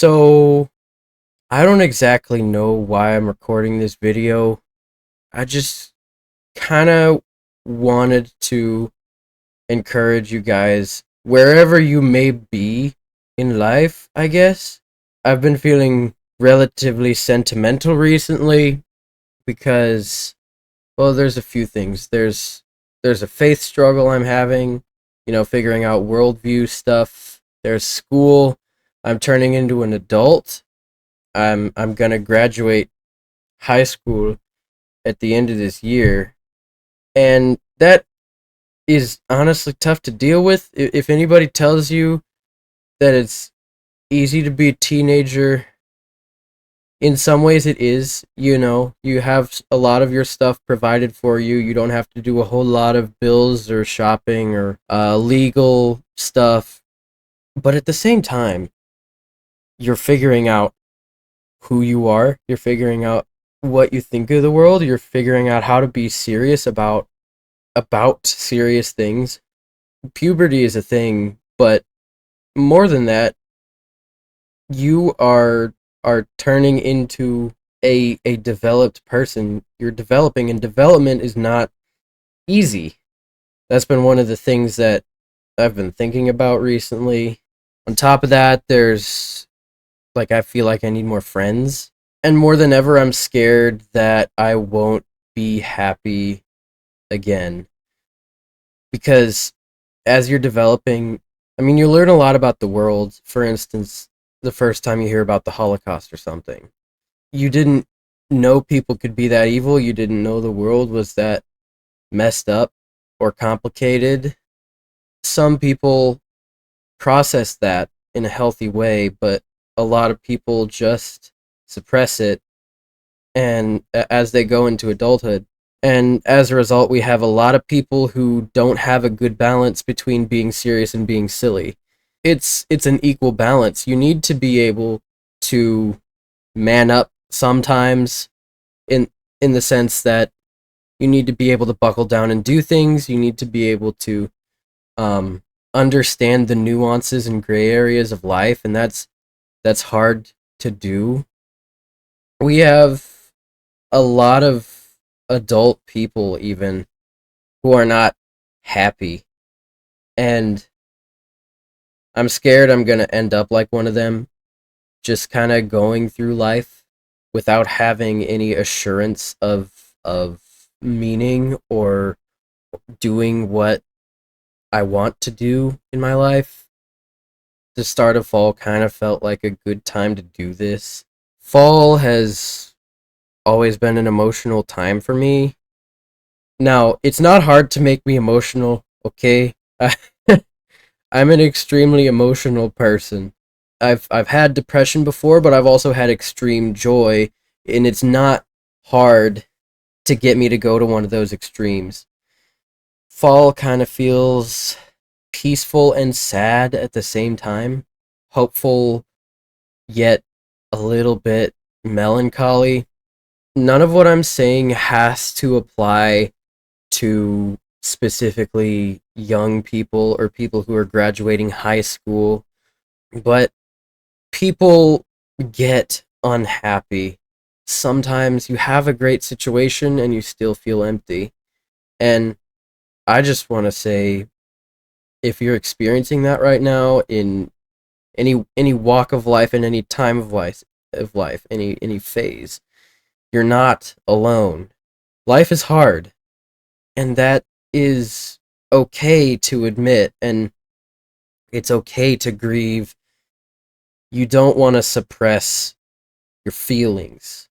So, I don't exactly know why I'm recording this video. I just kind of wanted to encourage you guys, wherever you may be in life, I guess. I've been feeling relatively sentimental recently because, well, there's a few things. There's a faith struggle I'm having, figuring out worldview stuff. There's school. I'm turning into an adult. I'm gonna graduate high school at the end of this year, and that is honestly tough to deal with. If anybody tells you that it's easy to be a teenager, in some ways it is. You have a lot of your stuff provided for you. You don't have to do a whole lot of bills or shopping or legal stuff. But at the same time, you're figuring out who you are. You're figuring out what you think of the world. You're figuring out how to be serious about serious things. Puberty is a thing, but more than that, you are turning into a developed person. You're developing, and development is not easy. That's been one of the things that I've been thinking about recently. On top of that, there's I feel like I need more friends. And more than ever, I'm scared that I won't be happy again. Because as you're developing, you learn a lot about the world. For instance, the first time you hear about the Holocaust or something, you didn't know people could be that evil. You didn't know the world was that messed up or complicated. Some people process that in a healthy way, but a lot of people just suppress it, and as they go into adulthood, and as a result, we have a lot of people who don't have a good balance between being serious and being silly. It's an equal balance. You need to be able to man up sometimes, in in the sense that you need to be able to buckle down and do things. You need to be able to um, understand the nuances and gray areas of life, and that's hard to do. We have a lot of adult people even who are not happy, and I'm scared I'm going to end up like one of them, just kind of going through life without having any assurance of meaning or doing what I want to do in my life. The start of fall kind of felt like a good time to do this. Fall has always been an emotional time for me. Now, it's not hard to make me emotional, okay? I'm an extremely emotional person. I've had depression before, but I've also had extreme joy, and it's not hard to get me to go to one of those extremes. Fall kind of feels peaceful and sad at the same time, hopeful yet a little bit melancholy. None of what I'm saying has to apply to specifically young people or people who are graduating high school, but people get unhappy. Sometimes you have a great situation and you still feel empty. And I just want to say, if you're experiencing that right now in any walk of life, in any time of life, any phase, you're not alone. Life is hard, and that is okay to admit, and it's okay to grieve. You don't want to suppress your feelings.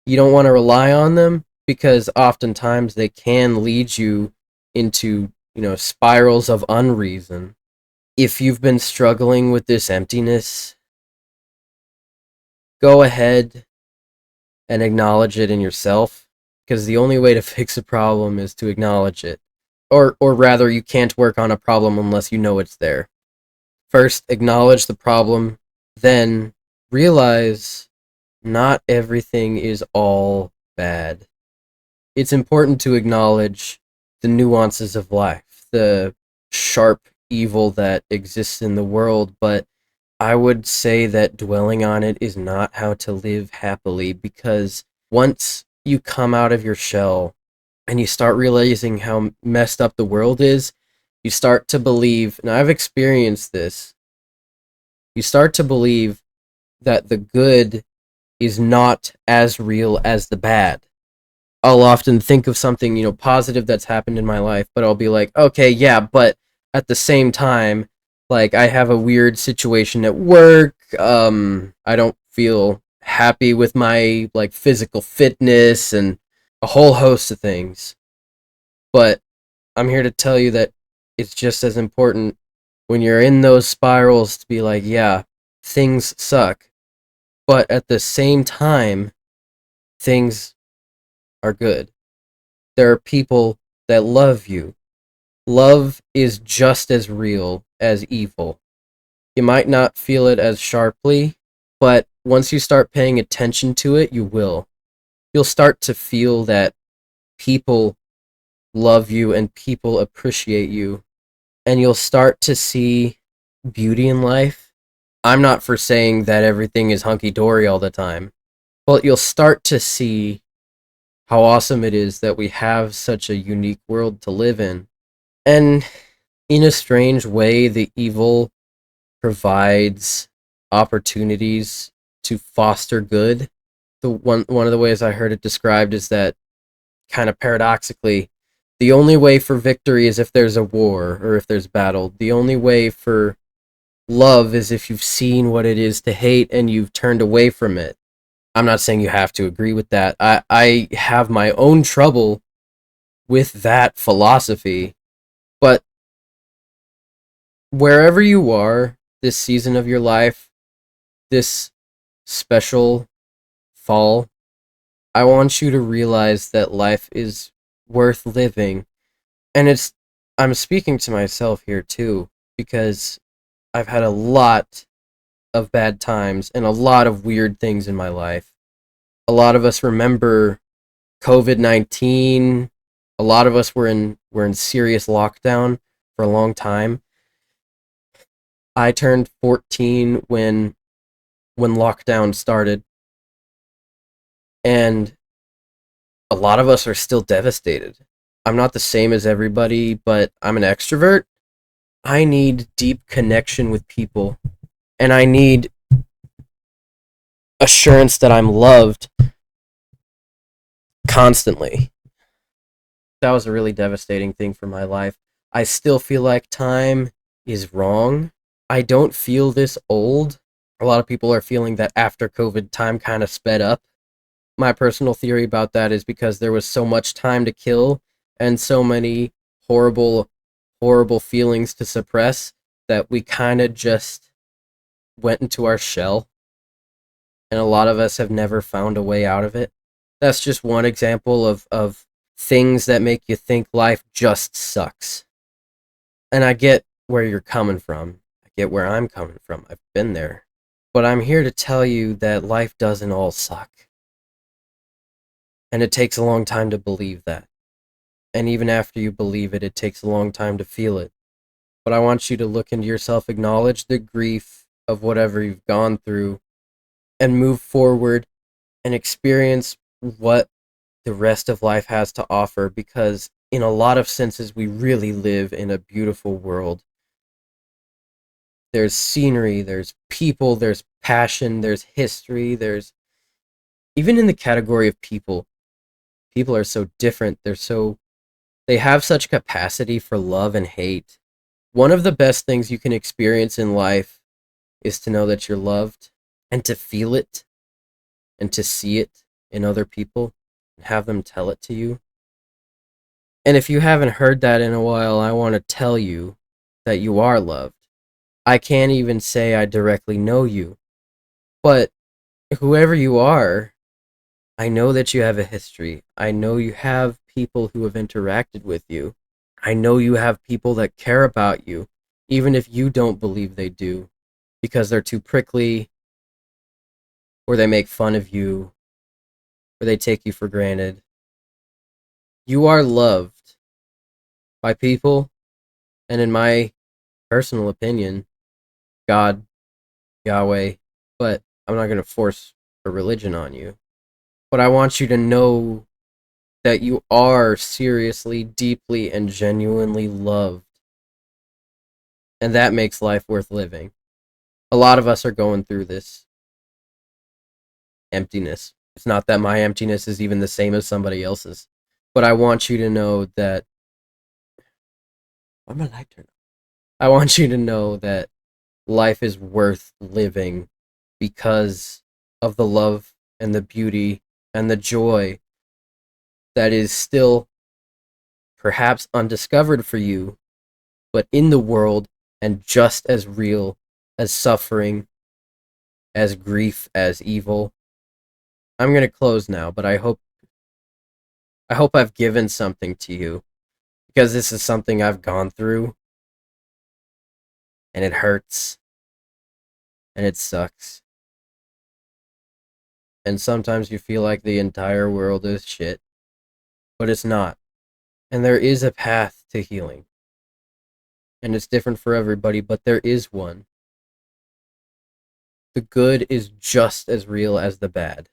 You don't want to rely on them, because oftentimes they can lead you into, spirals of unreason. If you've been struggling with this emptiness, go ahead and acknowledge it in yourself, because the only way to fix a problem is to acknowledge it. Or rather, you can't work on a problem unless you know it's there. First, acknowledge the problem, then realize not everything is all bad. It's important to acknowledge the nuances of life, the sharp evil that exists in the world, but I would say that dwelling on it is not how to live happily, because once you come out of your shell and you start realizing how messed up the world is, you start to believe, and I've experienced this, you start to believe that the good is not as real as the bad. I'll often think of something, positive that's happened in my life, but I'll be like, okay, yeah, but at the same time, like, I have a weird situation at work. I don't feel happy with my, like, physical fitness and a whole host of things. But I'm here to tell you that it's just as important when you're in those spirals to be like, yeah, things suck. But at the same time, things are good. There are people that love you. Love is just as real as evil. You might not feel it as sharply, but once you start paying attention to it, you will. You'll start to feel that people love you and people appreciate you, and you'll start to see beauty in life. I'm not for saying that everything is hunky dory all the time, but you'll start to see how awesome it is that we have such a unique world to live in. And in a strange way, the evil provides opportunities to foster good. The one of the ways I heard it described is that, kind of paradoxically, the only way for victory is if there's a war or if there's battle. The only way for love is if you've seen what it is to hate and you've turned away from it. I'm not saying you have to agree with that. I have my own trouble with that philosophy, but wherever you are this season of your life, this special fall, I want you to realize that life is worth living. And I'm speaking to myself here too, because I've had a lot of bad times and a lot of weird things in my life. A lot of us remember COVID-19. A lot of us were in serious lockdown for a long time. I turned 14 when lockdown started, and a lot of us are still devastated. I'm not the same as everybody, but I'm an extrovert. I need deep connection with people, and I need assurance that I'm loved constantly. That was a really devastating thing for my life. I still feel like time is wrong. I don't feel this old. A lot of people are feeling that after COVID, time kind of sped up. My personal theory about that is because there was so much time to kill and so many horrible, horrible feelings to suppress that we kind of just went into our shell, and a lot of us have never found a way out of it. That's just one example of things that make you think life just sucks. And I get where you're coming from. I get where I'm coming from. I've been there. But I'm here to tell you that life doesn't all suck. And it takes a long time to believe that. And even after you believe it, it takes a long time to feel it. But I want you to look into yourself, acknowledge the grief of whatever you've gone through, and move forward and experience what the rest of life has to offer, because in a lot of senses we really live in a beautiful world. There's scenery, there's people, there's passion, there's history, there's, even in the category of people, people are so different. They have such capacity for love and hate. One of the best things you can experience in life is to know that you're loved, and to feel it, and to see it in other people and have them tell it to you. And if you haven't heard that in a while, I want to tell you that you are loved. I can't even say I directly know you, but whoever you are, I know that you have a history. I know you have people who have interacted with you. I know you have people that care about you, even if you don't believe they do, because they're too prickly, or they make fun of you, or they take you for granted. You are loved by people, and in my personal opinion, God. Yahweh, but I'm not going to force a religion on you. But I want you to know that you are seriously, deeply, and genuinely loved. And that makes life worth living. A lot of us are going through this emptiness. It's not that my emptiness is even the same as somebody else's. But I want you to know that. Why my light turned on? I want you to know that life is worth living because of the love and the beauty and the joy that is still perhaps undiscovered for you, but in the world and just as real as suffering, as grief, as evil. I'm going to close now, but I hope I've given something to you because this is something I've gone through and it hurts and it sucks. And sometimes you feel like the entire world is shit, but it's not. And there is a path to healing. And it's different for everybody, but there is one. The good is just as real as the bad.